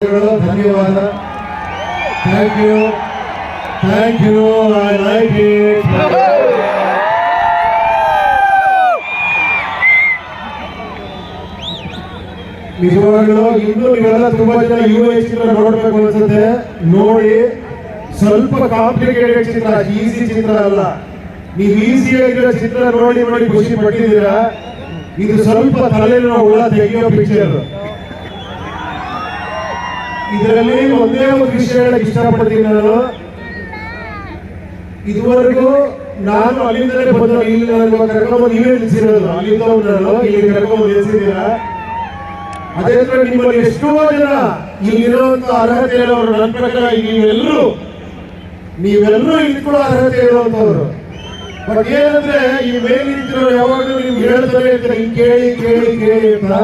ಧನ್ಯವಾದ. Thank you, I like it. ನಿಜವಾಗ್ಲೂ ಇನ್ನು ನೀವೆಲ್ಲ ತುಂಬಾ ಜನ ಚಿತ್ರ ನೋಡ್ಬೇಕು ಅನ್ಸುತ್ತೆ. ನೋಡಿ, ಸ್ವಲ್ಪ ಕಾಂಪ್ಲಿಕೇಟೆಡ್ ಚಿತ್ರ, ಈಸಿ ಚಿತ್ರ ಅಲ್ಲ. ನೀವು ಈಸಿ ಆಗಿರೋ ಚಿತ್ರ ನೋಡಿ ನೋಡಿ ಖುಷಿ ಪಟ್ಟಿದ್ದೀರಾ. ಇದು ಸ್ವಲ್ಪ ತಲೆನ ಹುಳ ತೆಗೆಯೋ ಪಿಕ್ಚರ್. ಇದರಲ್ಲಿ ಒಂದೇ ಒಂದು ವಿಷಯ ಹೇಳಕ್ ಇಷ್ಟಪಡ್ತೀನಿ. ನಾನು ಇದುವರೆಗೂ ಅಲ್ಲಿಂದಲೇ ಬಂದ, ಇಲ್ಲಿ ಕರ್ಕೊಂಡ್ಬಂದು ನೀವೇ ನಿಲ್ಸಿರೋದು. ಅಲ್ಲಿಂದ ನಾನು ಇಲ್ಲಿ ಕರ್ಕೊಂಡ್ಬಂದು ನಿಲ್ಸಿದ್ದೀರಾ. ಅದೇ ತರ ನಿಮ್ಮಲ್ಲಿ ಎಷ್ಟೋ ಜನ ಇಲ್ಲಿರುವಂತ ಅರ್ಹತೆ ಇರೋರು, ನನ್ನ ಪ್ರಕಾರ ನೀವೆಲ್ಲರೂ ಇಲ್ಲಿ ಕೂಡ ಅರ್ಹತೆ ಇರುವಂತವ್ರು. ಬಟ್ ಏನಂದ್ರೆ ಈ ಮೇಲೆ ನಿಂತಿರೋರು ಯಾವಾಗಲೂ ನಿಮ್ಗೆ ಹೇಳ್ತಾರೆ ಇರ್ತಾರೆ, ಹಿಂಗ್ ಕೇಳಿ ಕೇಳಿ ಕೇಳಿ ಅಂತ.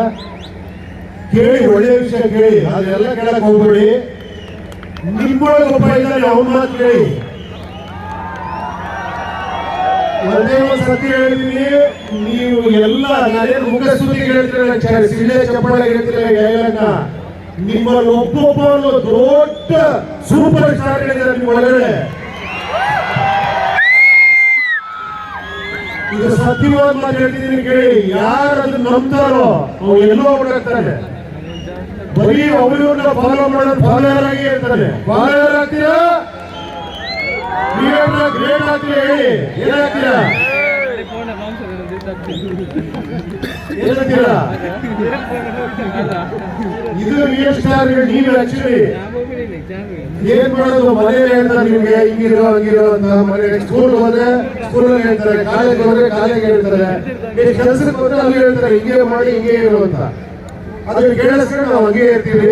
ಕೇಳಿ, ಒಳ್ಳೆ ವಿಷಯ ಕೇಳಿ, ಅದೆಲ್ಲ ಕೇಳಕ್ ಹೋಗ್ಬೇಡಿ. ನಿಮ್ಮೊಳಗೆ ಒಬ್ಬ ಇದ್ದಾನೆ, ಅವನ ಮಾತು ಕೇಳಿ. ಒಂದೇ ಒಂದು ಸತಿ ಹೇಳ್ತೀನಿ, ನೀವು ಎಲ್ಲ ನಾನೇನು ಮುಖಸ್ತುತಿ ಹೇಳ್ತೀರ, ಸಿಳ್ಳೆ ಚಪ್ಪಾಳೆ ಹೇಳ್ತೀರ, ನಿಮ್ಮಲ್ಲಿ ಒಬ್ಬೊಬ್ಬರು ದೊಡ್ಡ ಸೂಪರ್ ಸ್ಟಾರ್ ಹೇಳಿದ್ದಾರೆ ನಿಮ್ಮ ಒಳಗಡೆ. ಇದು ಸತ್ಯವಾದ ಮಾತು ಹೇಳ್ತಿದ್ದೀನಿ ಕೇಳಿ. ಯಾರು ಅದನ್ನ ನಂಬ್ತಾರೋ ಅವ್ರು ಎಲ್ಲೋ ಹೋಗ್ತಾರೆ. ಬರೀ ಅವ್ರನ್ನ ಫಾಲೋ ಮಾಡೋದು ಫಾಲೋಯರ್ ಆಗಿ ಇರ್ತಾರೆ. ಫಾಲೋಯರ್ ಆಗ್ತೀರಾ, ಗ್ರೇಟ್ ಆಗ್ತೀರಾ? ಹೇಳಿ, ಏನಾಗ್ತೀರಾ? ಏನಂತೀರಾ? ಇದು ರಿಯಲ್ ಸ್ಟಾರ್. ನೀವು ಆಕ್ಚುಲಿ ಏನ್ ಮಾಡೋದು? ಮನೇಲಿ ಹೇಳ್ತಾರೆ ನಿಮ್ಗೆ ಹಿಂಗಿರೋ ಹಂಗಿರೋ ಅಂತ. ಮನೆ ಸ್ಕೂಲ್ ಹೋದ್ರೆ ಸ್ಕೂಲಲ್ಲಿ ಹೇಳ್ತಾರೆ, ಕಾಲೇಜ್ ಹೋದ್ರೆ ಕಾಲೇಜ್ ಹೇಳ್ತಾರೆ, ಕೆಲಸಕ್ಕೆ ಹೋದ್ರೆ ಅಲ್ಲಿ ಹೇಳ್ತಾರೆ ಹಿಂಗೆ ಮಾಡಿ ಹಿಂಗೆ ಇರೋ ಅಂತ. ಅದನ್ನ ಕೇಳಿಸ್ಕೊಂಡು ನಾವು ಹಂಗೆ ಇರ್ತೀವಿ.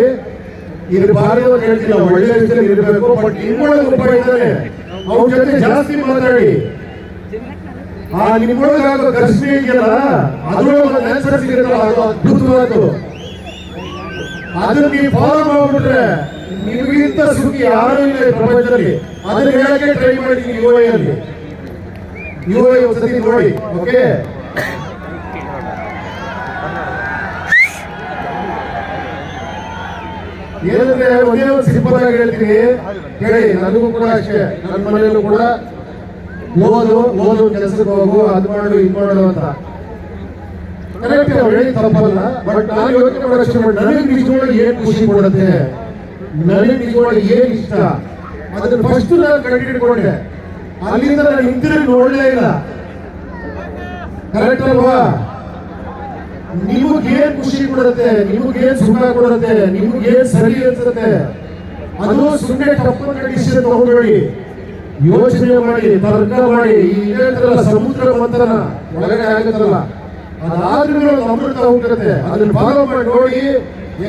ಇದ್ರ ಬಾರಿ ಅಂತ ಹೇಳ್ತೀವಿ, ನಾವು ಒಳ್ಳೆ ವಿಷಯದಲ್ಲಿ ಇರಬೇಕು. ಬಟ್ ನಿಮ್ಮೊಳಗೆ ಒಬ್ಬ ಇದ್ದಾನೆ, ಅವ್ರ ಜೊತೆ ಜಾಸ್ತಿ ಮಾತಾಡಿ. ಆ ನಿಮ್ಮೊಳಗಾಗೋ ಘರ್ಷಣೆ ಇದೆಯಲ್ಲ, ಅದ್ರೊಳಗೆ ಆನ್ಸರ್ ಸಿಗುತ್ತಲ್ಲ, ಅದು ಅದ್ಭುತವಾದ್ದು. ಅದನ್ನ ನೀವು ಫಾಲೋ ಮಾಡ್ಬಿಟ್ರೆ ನಿಮಗಿಂತ ಸುಖಿ ಯಾರು ಇಲ್ಲ ಈ ಪ್ರಪಂಚದಲ್ಲಿ. ಅದನ್ನ ಹೇಳಕ್ಕೆ ಟ್ರೈ ಮಾಡಿದ್ದೀನಿ ಯುವ ಒಂದ್ಸತಿ ನೋಡಿ. ಓಕೆ, ಏನಂದ್ರೆ ಒಂದೇ ಒಂದು ಸಿಂಪಲ್ ಆಗಿ ಹೇಳ್ತೀನಿ ಕೇಳಿ. ನನಗೂ ಕೂಡ ಅಷ್ಟೇ, ನನ್ನ ಮನೆಯಲ್ಲೂ ಕೂಡ ಓದು ಕೆಲಸಕ್ಕೆ ಹೋಗು, ಅದು ಮಾಡು ಇದು ಮಾಡು ಅಂತ ಕರೆಕ್ಟ್ ಹೇಳಿ, ತಪ್ಪಲ್ಲ. ಬಟ್ ನಾನು ಯೋಚನೆ ಮಾಡೋಷ್ಟು ನನಗೆ ನಿಜವಾಗಿ ಏನ್ ಖುಷಿ ಕೊಡುತ್ತೆ, ನನಗೆ ನಿಜವಾಗಿ ಏನ್ ಇಷ್ಟ, ಅದನ್ನ ಫಸ್ಟ್ ನಾನು ಕಂಡುಹಿಡ್ಕೊಂಡೆ. ಅಲ್ಲಿಂದ ನಾನು ಹಿಂತಿರುಗಿ ನೋಡಲೇ ಇಲ್ಲ. ಕರೆಕ್ಟ್ ಅಲ್ವಾ? ನಿಮಗೇನ್ ಖುಷಿ ಕೊಡುತ್ತೆ, ನಿಮಗೇನ್ ಸುಖ ಕೊಡುತ್ತೆ, ನಿಮಗೇನ್ ಸರಿ ಅನ್ಸುತ್ತೆ, ಅದು ಸುಮ್ಮನೆ ತಪ್ಪು ಡಿಸಿಷನ್ ತಗೊಂಡ್ಬೇಡಿ. ಯೋಚನೆ ಮಾಡಿ, ತರ್ಕ ಮಾಡಿ. ಹೇಳ್ತಾರಲ್ಲ ಸಮುದ್ರ ಮಂಥನ ಒಳಗಡೆ ಆಗುತ್ತಲ್ಲ, ಅದಾದ್ರೂ ಅಮೃತ ಹೋಗಿರುತ್ತೆ. ಅದನ್ನ ಫಾಲೋ ಮಾಡಿ ನೋಡಿ,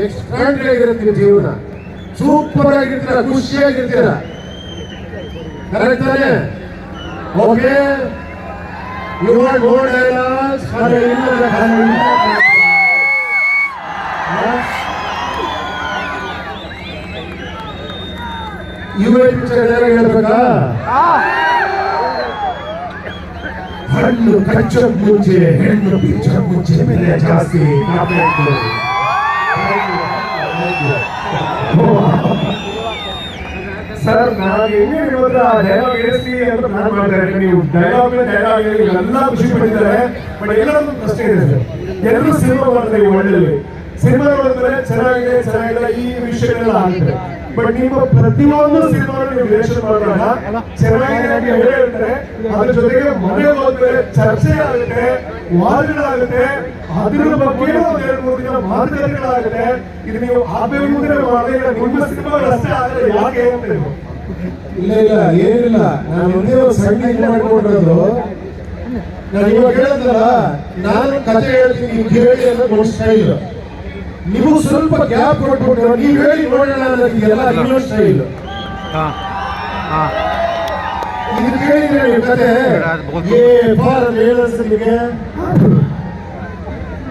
ಎಕ್ಸ್ಟ್ರಾಂಡ್ರಿ ಆಗಿರುತ್ತೆ ಜೀವನ. ಸೂಪರ್ ಆಗಿರ್ತೀರ, ಖುಷಿಯಾಗಿರ್ತೀರ. ಕರೆಕ್ಟ್ ತಾನೆ? Okay, your no dialogues. ಹೇಳ್ಬೇಕಾ? ಹಣ್ಣು ಕಚ್ಚ ಮುಂಚೆ ಹೆಣ್ಣು ಬಿಚ್ಚ ಮುಂಚೆ ಬೆಲೆ ಜಾಸ್ತಿ. ಸರ್, ನಾನು ಹೆಂಗೆ ಡೈಲಾಗ್ ಹೇಳಿಸ್ತೀವಿ ಅಂತ ನಾನು ಮಾಡ್ತಾರೆ. ನೀವು ಡೈಲಾಗ್ ಎಲ್ಲ ಖುಷಿ ಪಟ್ಟಿದ್ದಾರೆ. ಬಟ್ ಎಲ್ಲರದ್ದು ಕಷ್ಟ ಇದೆ ಸರ್. ಎಲ್ಲರೂ ಸಿನಿಮಾ ಮಾಡ್ತಾರೆ, ಒಳ್ಳೆ ಸಿನಿಮಾ ನೋಡಿದ್ರೆ ಚೆನ್ನಾಗಿದೆ ಈ ವಿಷಯಗಳೆಲ್ಲ ಆಗುತ್ತೆ. ಬಟ್ ನಿಮ್ಮ ಪ್ರತಿಯೊಂದು ಸಿನಿಮಾ ನೀವು ರಿಲೇಷನ್ ಮಾಡಿದಾಗ ಚೆನ್ನಾಗಿ ಹೇಳ್ತಾರೆ. ಅದ್ರ ಜೊತೆಗೆ ಮನೆ ಹೋದ್ಮೇಲೆ ಚರ್ಚೆ ಆಗುತ್ತೆ, ವಾದಗಳಾಗುತ್ತೆ, ಅದ್ರ ಬಗ್ಗೆ ಒಂದು 2-3 ದಿನ ಮಾತುಕತೆಗಳಾಗುತ್ತೆ. ಇದು ನೀವು ಮುಂದೆ ಮಾಡಿದ್ರೆ ನಿಮ್ಮ ಸಿನಿಮಾಗಳಷ್ಟೇ ಆದರೆ ಯಾಕೆ ಅಂತ ಇಲ್ಲ ಏನಿಲ್ಲ. ನಾನು ಒಂದೇ ಒಂದು ಸಣ್ಣ ಮಾಡ್ಕೊಂಡಿರೋದು. ನಾನು ಇವಾಗ ಹೇಳಿದ್ರಲ್ಲ, ನಾನು ಕಥೆ ಹೇಳ್ತೀನಿ, ನೀವು ಕೇಳಿ ಅನ್ನೋದು ಒಂದು ಸ್ಟೈಲ್. ನೀವು ಸ್ವಲ್ಪ ಗ್ಯಾಪ್ ಕೊಟ್ಬಿಟ್ಟು ನೀವು ಹೇಳಿ ನೋಡೋಣ ಅನ್ನೋದಕ್ಕೆಲ್ಲ ಇನ್ನೊಂದು ಸ್ಟೈಲ್. ಇದು ಕೇಳಿದ್ರೆ ನೀವು ಕತೆ ನಿಮಗೆ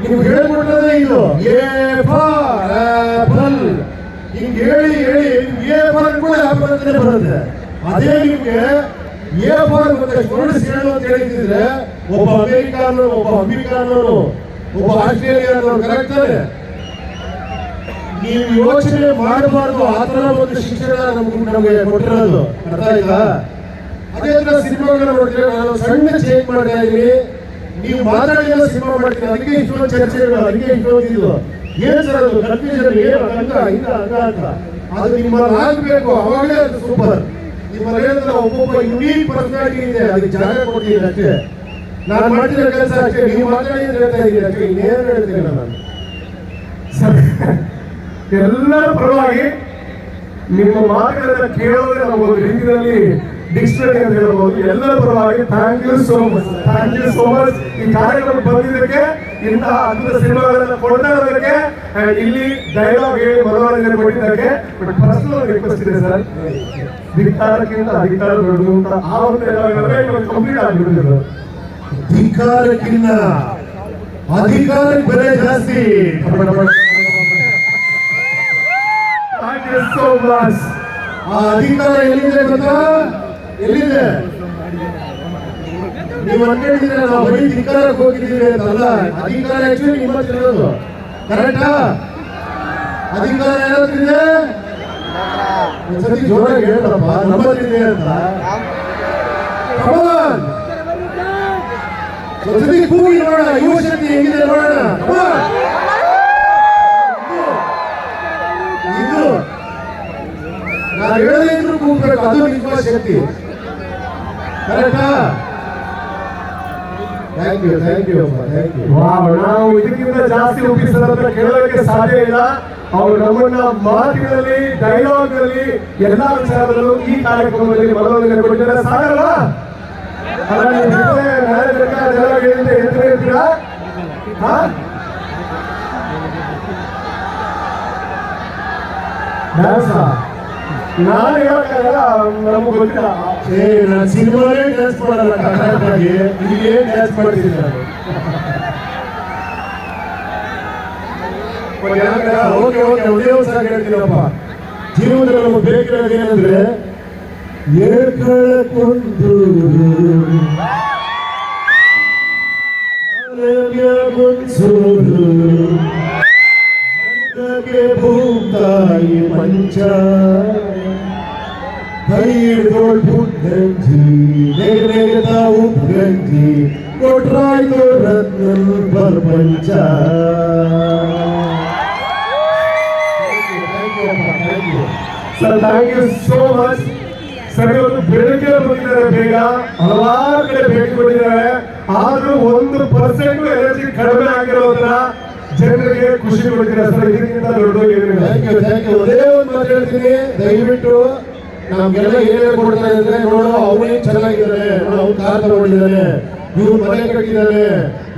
ನೀವು ಹೇಳ್ಬಿಟ್ಟದೆ ಇದು ಹಿಂಗೆ ಹೇಳಿ ಎ ಫಾರ್ ಕೂಡ ಆಪಲ್ ಅಂತಾನೆ ಬರುತ್ತೆ. ಅದೇ ನಿಮ್ಗೆ ಎ ಫಾರ್ ನೋಡಿಸಿ ಹೇಳು ಅಂತ ಹೇಳಿದ್ರೆ ಒಬ್ಬ ಅಮೆರಿಕಾನು, ಒಬ್ಬ ಆಸ್ಟ್ರೇಲಿಯಾನು ಕರೆಕ್ಟ್ ತಾನೆ? ನೀವು ಯೋಚನೆ ಮಾಡಬಾರ್ದು. ಆ ತರ ಒಂದು ಶಿಕ್ಷಣ ನಮಗೆ ಕೊಟ್ಟಿರೋದು, ಅರ್ಥ ಆಯ್ತಾ? ಅದೇ ತರ ಸಿನಿಮಾಗಳನ್ನ ನೋಡಿದ್ರೆ ನಾನು ಸಣ್ಣ ಚೇಂಜ್ ಮಾಡ್ತಾ ಇದೀನಿ. ನೀವು ಮಾತಾಡಿದ ಸಿನಿಮಾ ಮಾಡ್ತೀನಿ, ಅದಕ್ಕೆ ಇಷ್ಟೊಂದು ಚರ್ಚೆಗಳು, ಅದಕ್ಕೆ ಇಷ್ಟೊಂದು ಇದು ಏನ್ ಸರ್ ಅದು ಕನ್ಫ್ಯೂಷನ್, ಏನು ಹಂಗ ಹಿಂಗ ಹಂಗ ಅಂತ. ಅದು ನಿಮ್ಮಲ್ಲಿ ಆಗ್ಬೇಕು, ಅವಾಗಲೇ ಅದು ಸೂಪರ್. ನಿಮ್ಮಲ್ಲಿ ಹೇಳಿದ್ರೆ ಒಬ್ಬೊಬ್ಬ ಯುನೀಕ್ ಪರ್ಸನಾಲಿಟಿ ಇದೆ, ಅದಕ್ಕೆ ಜಾಗ ಕೊಡ್ತೀನಿ ಅಷ್ಟೇ. ನಾನು ಮಾಡ್ತಿರೋ ಕೆಲಸ ಅಷ್ಟೇ, ನೀವು ಮಾತಾಡಿದ್ರೆ ಹೇಳ್ತಾ ಇದ್ದೀನಿ ಅಷ್ಟೇ, ಇನ್ನೇನು ಹೇಳ್ತೀನಿ ನಾನು. ಎಲ್ಲರ ಪರವಾಗಿ ನಿಮ್ಮ ಮಾತುಗಳನ್ನ ಕೇಳೋದ್ರೆ ನಾವು ಒಂದು ರೀತಿಯಲ್ಲಿ ಡಿಕ್ಷನರಿ ಅಂತ ಹೇಳ್ಬೋದು. ಎಲ್ಲರ ಪರವಾಗಿ thank you so much, thank you so much. ಈ ಕಾರ್ಯಕ್ರಮ ಬಂದಿದ್ದಕ್ಕೆ, ಇಂತಹ ಅದ್ಭುತ ಸಿನಿಮಾಗಳನ್ನ ಕೊಡ್ತಾ ಇಲ್ಲಿ ಡೈಲಾಗ್ ಹೇಳಿ ಮನೋರಂಜನೆ ಕೊಟ್ಟಿದ್ದಕ್ಕೆ. ಬಟ್ ಪರ್ಸನಲ್ ರಿಕ್ವೆಸ್ಟ್ ಇದೆ ಸರ್, ಧಿಕ್ಕಾರಕ್ಕಿಂತ ಅಧಿಕಾರ ದೊಡ್ಡದು ಅಂತ ಆ ಒಂದು ಡೈಲಾಗ್ ಕಂಪ್ಲೀಟ್ ಆಗಿಬಿಟ್ಟಿದ್ರು. ಧಿಕ್ಕಾರಕ್ಕಿಂತ ಅಧಿಕಾರಕ್ಕೆ ಬೆಲೆ ಜಾಸ್ತಿ. Thank you so much. ಆ ಅಧಿಕಾರ ಎಲ್ಲಿದೆ ಗೊತ್ತಾ? ಎಲ್ಲಿದೆ? ನೀವು ಅನ್ಕೊಂಡಿದ್ರೆ ನಾವು ಬರೀ ಧಿಕ್ಕಾರಕ್ಕೆ ಹೋಗಿದ್ದೀವಿ ಅಂತಲ್ಲ, ಅಧಿಕಾರ ಆಕ್ಚುಲಿ ನಿಮ್ಮ ಇರೋದು, ಕರೆಕ್ಟಾ? ಅಧಿಕಾರ ಏನಂತಿದೆ? ಒಂದ್ಸತಿ ಜೋರಾಗಿ ಹೇಳ್ರಪ್ಪ, ನಮ್ಮಲ್ಲಿದೆ ಅಂತ. ಒಂದ್ಸತಿ ಕೂಗಿ ನೋಡೋಣ, ಯುವ ಶಕ್ತಿ ಹೆಂಗಿದೆ ನೋಡೋಣ. ಇದು ನಾನು ಹೇಳದೇ ಇದ್ರು ಕೂಗ್ಬೇಕು, ಅದು ನಿಮ್ಮ ಶಕ್ತಿ, ಕರೆಕ್ಟಾ? Thank you, thank you, thank you. ನಾವು ಇದಕ್ಕಿಂತ ಜಾಸ್ತಿ ಒಪ್ಪಿಸೋದನ್ನ ಕೇಳೋದಕ್ಕೆ ಸಾಧ್ಯ ಇಲ್ಲ. ಅವರು ನಮ್ಮನ್ನ ಮಾತಿನಲ್ಲಿ, ಡೈಲಾಗ್ ನಲ್ಲಿ, ಎಲ್ಲಾ ವಿಚಾರದಲ್ಲೂ ಈ ಕಾರ್ಯಕ್ರಮದಲ್ಲಿ ಮನೋರಂಜನೆ ಕೊಟ್ಟಿದ್ದಾರೆ. ಸಾಗಲ್ಲ ನಾನು ಹೇಳಕ್ಕಾಗಲ್ಲ, ನಮ್ಗೆ ಗೊತ್ತಿಲ್ಲ. ನಾನು ಸಿನಿಮಾನೇ ಡ್ಯಾನ್ಸ್ ಮಾಡಲ್ಲ, ಕರ್ನಾಟಕದಾಗಿ ಇಲ್ಲಿ ಡ್ಯಾನ್ಸ್ ಮಾಡ್ತೀನಿ ನಾನು. ಓಕೆ ಓಕೆ, ಒಂದೇ ಒಂದ್ಸಲ ಹೇಳ್ತೀನಪ್ಪ. ಜೀವನದಲ್ಲಿ ನಮಗೆ ಬೇಕಿರೋದು ಏನಂದ್ರೆ ಏಳ್ಕಳಕ್ಕೊಂದು ಗುನ್ಸೋದು, ಭೂತಾಯಿ ಮಂಚ ಕೈ ಹಿಡ್ದೋಳ್ ಪುಟ್ಟಂಜಿ, ನೆಗನೆಗದ ಉಪ್ಪಂಜಿ, ಕೊಟ್ರಾಯ್ತು ರತ್ನನ್ ಪ್ರಪಂಚ. Sir thank you so much. Sir ಇವತ್ತು ಬೆಳಗ್ಗೆ ಬಂದಿದ್ದಾರೆ, ಬೇಗ ಹಲವಾರು ಕಡೆ ಭೇಟಿ ಕೊಟ್ಟಿದ್ದಾರೆ. ಆದ್ರೂ 1% ಎನರ್ಜಿ ಕಡಿಮೆ ಆಗಿರೋದ್ರ ಜನರಿಗೆ ಖುಷಿ ಕೊಡ್ತೀರಾ ಸರ್, ಇದಕ್ಕಿಂತ ದೊಡ್ಡ ಏನಿಲ್ಲ. ಅದೇ ಒಂದು ಮಾತು ಹೇಳ್ತೀನಿ, ದಯವಿಟ್ಟು ನಮ್ಗೆಲ್ಲ ಏನ್ ಹೇಳ್ಕೊಡ್ತಾ ಇದ್ರೆ, ನೋಡು ಅವನೇ ಚೆನ್ನಾಗಿದ್ದಾನೆ, ನೋಡು ಅವ್ನು ಕಾರ್ ತಗೊಂಡಿದ್ದಾನೆ, ಇವ್ರು ಮನೆ ಕಟ್ಟಿದ್ದಾನೆ,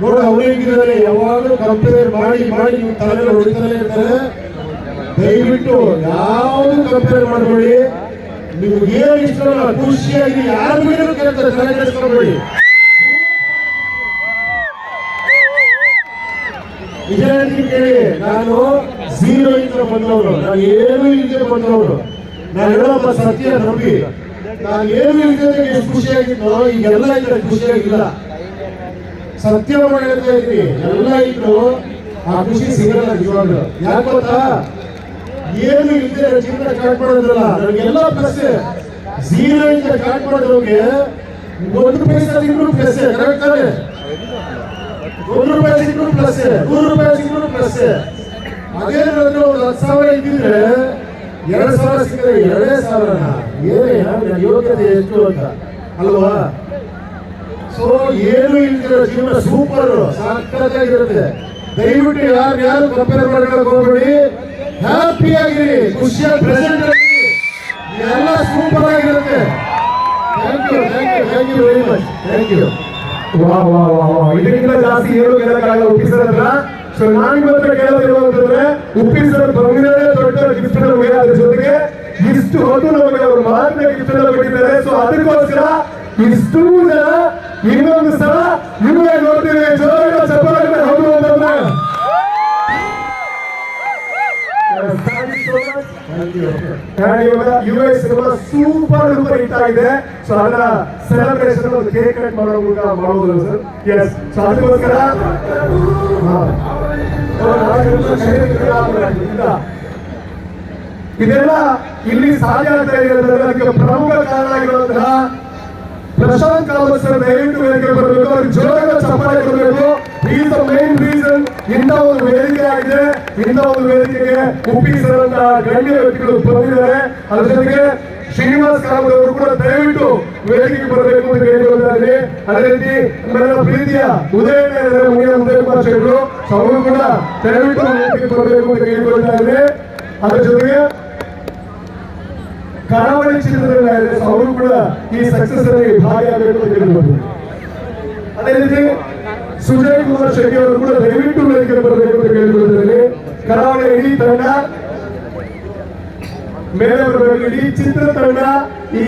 ನೋಡು ಅವನೇ ಹೇಗಿದ್ದಾನೆ, ಯಾವಾಗಲೂ ಕಂಪೇರ್ ಮಾಡಿ ಮಾಡಿ ನೀವು ತಲೆ ಹೊಡಿತಾನೆ ಇರ್ತಾರೆ. ದಯವಿಟ್ಟು ಯಾವುದು ಕಂಪೇರ್ ಮಾಡಬೇಡಿ. ನೀವು ಏನ್ ಇಷ್ಟ ಖುಷಿಯಾಗಿ ಯಾರು ಬೇರೆ ಕೇಳ್ತಾರೆ, ತಲೆ ಕೆಡಿಸ್ಕೊಬೇಡಿ. ನಿಜ ಹೇಳ್ತೀನಿ ಕೇಳಿ, ನಾನು 0 ಇಂದ ಬಂದವರು, ನಾನು ಏನು ಇಲ್ಲದೆ ಬಂದವರು. ನಾನು ಹೇಳೋಪ್ಪ ಸತ್ಯ ನಂಬಿ, ನಾನು ಏನು ಇಲ್ಲದೆ ಎಷ್ಟು ಖುಷಿಯಾಗಿದ್ದೋ ಈಗೆಲ್ಲ ಇದ್ರೆ ಖುಷಿಯಾಗಿಲ್ಲ. ಸತ್ಯವಾಗಿ ಹೇಳ್ತಾ ಇದ್ದೀನಿ, ಎಲ್ಲ ಇದ್ರು ಆ ಖುಷಿ ಸಿಗಲ್ಲ ನಿಜವಾಗ್ಲು. ಯಾಕೆ ಗೊತ್ತಾ? ಏನು ಇಲ್ಲದೆ ಜೀವನ ಸ್ಟಾರ್ಟ್ ಮಾಡೋದ್ರಲ್ಲ, ನನಗೆಲ್ಲ ಪ್ಲಸ್. 0 ಇಂದ ಸ್ಟಾರ್ಟ್ ಮಾಡೋದ್ರಿಗೆ 1 ಪೈಸೆ ತಿಂಗಳು ಪ್ಲಸ್, ಕರೆಕ್ಟ್ ತಾನೆ? 1 ರೂಪಾಯಿ ಸಿಕ್ಕರು ಪ್ಲಸ್, 100 ರೂಪಾಯಿ ಸಿಕ್ಕರು ಪ್ಲಸ್. ಅದೇ ಒಂದು 10,000 ಇದ್ದಿದ್ರೆ 2,000 ಸಿಕ್ಕರೆ 2,000 ಏನೇ ಯೋಗ್ಯತೆ ಎಷ್ಟು ಅಂತ ಅಲ್ವಾ? ಸೊ ಏನು ಇಲ್ದಿರೋ ಜೀವನ ಸೂಪರ್, ಸಾಕಾಗಿರುತ್ತೆ. ದಯವಿಟ್ಟು ಯಾರು ಕಂಪೇರ್ ಮಾಡ್ಕೊಳಕ್ ಹೋಗ್ಬೇಡಿ. ಹ್ಯಾಪಿ ಆಗಿರಿ, ಖುಷಿಯಾಗಿ ಪ್ರೆಸೆಂಟ್ ಆಗಿರಿ, ಎಲ್ಲ ಸೂಪರ್ ಆಗಿರುತ್ತೆ. Thank you, thank you, thank you very much, thank you. ಇದಕ್ಕಿಂತ ಜಾಸ್ತಿ ಏನು ಕೇಳಕ್ಕಾಗಲ್ಲ ಉಪ್ಪಿಸೋದನ್ನ. ಸೊ ನಾನು ಇವತ್ತು ಕೇಳೋದಿರುವಂತಂದ್ರೆ, ಉಪ್ಪಿಸೋದು ಬಂದಿರೋದೇ ದೊಡ್ಡ ಗಿಫ್ಟ್ ನಮಗೆ, ಅದ್ರ ಜೊತೆಗೆ ಇಷ್ಟು ಹೊತ್ತು ನಮಗೆ ಅವರು ಮಾತ್ರ ಗಿಫ್ಟ್ ಕೊಟ್ಟಿದ್ದಾರೆ. ಸೊ ಅದಕ್ಕೋಸ್ಕರ ಇಷ್ಟು ಜನ ಇನ್ನೊಂದು ಸಲ ಇವರೇ ನೋಡ್ತೀವಿ. ಜೋರಾಗಿ ಚಪ್ಪಾಳೆ ಹೌದು ಅಂತಂದ್ರೆ US cinema super duper hit ಆಗಿದೆ. ಸೊ ಅದರ ಸೆಲೆಬ್ರೇಷನ್ ಒಂದು ಕೇಕ್ ಕಟ್ ಮಾಡೋ ಮೂಲಕ ಮಾಡಬಹುದು ಸರ್. ಎಸ್, ಸೊ ಅದಕ್ಕೋಸ್ಕರ ಇದೆಲ್ಲ ಇಲ್ಲಿ ಸಾಧ್ಯ ಆಗ್ತಾ ಇದೆ ಅಂದ್ರೆ ಅದಕ್ಕೆ ಪ್ರಮುಖ ಕಾರಣ ಆಗಿರುವಂತಹ ಪ್ರಶಾಂತ್ ಕಾಮತ್ ಸರ್ ದಯವಿಟ್ಟು ವೇದಿಕೆ ಬರಬೇಕು, ಅವ್ರಿಗೆ ಜೋರಾದ ಚಪ್ಪಾಳೆ ಕೊಡಬೇಕು. ಈಸ್ ದ ಮೇನ್ ರೀಸನ್ ಇಂಥ ಒಂದು ವೇದಿಕೆ ಆಗಿದೆ. ಇಂಥ ಒಂದು ವೇದಿಕೆಗೆ ಉಪ್ಪಿ ಸರ್ ಅಂತ ಗಣ್ಯ ವ್ಯಕ್ತಿಗಳು ಬಂದಿದ್ದಾರೆ. ಅದ್ರ ಜೊತೆಗೆ ಶ್ರೀನಿವಾಸ್ ಕಾಮತ್ ಅವರು ಕೂಡ ದಯವಿಟ್ಟು ವೇದಿಕೆಗೆ ಬರಬೇಕು ಅಂತ ಕೇಳಿಕೊಂಡಿದ್ದಾರೆ. ಅದೇ ರೀತಿ ನಮ್ಮೆಲ್ಲರ ಪ್ರೀತಿಯ ಉದಯ ಕುಮಾರ್ ಶೆಟ್ಟರು ಅವರು ಕೂಡ ದಯವಿಟ್ಟು ವೇದಿಕೆಗೆ ಬರಬೇಕು ಅಂತ ಕೇಳಿಕೊಂಡಿದ್ದಾರೆ. ಅದ್ರ ಜೊತೆಗೆ ಕರಾವಳಿ ಚಿತ್ರದಲ್ಲಿ ಅವರು ಕೂಡ ಈ ಸಕ್ಸಸ್ ಅಲ್ಲಿ ಭಾಗಿಯಾಗಬೇಕು ಅಂತ ಹೇಳ್ಬೋದು. ಅದೇ ರೀತಿ ಸುಜಯ್ ಕುಮಾರ್ ಶೆಟ್ಟಿ ಅವರು ಕೂಡ ದಯವಿಟ್ಟು ವೇದಿಕೆ ಬರಬೇಕು ಅಂತ ಕೇಳಿಕೊಂಡಿದ್ದಾರೆ. ಕರಾವಳಿ ಇಡೀ ತಂಡ ಮೇಲೆ ಬರಬೇಕು, ಇಡೀ ಚಿತ್ರ ತಂಡ ಈ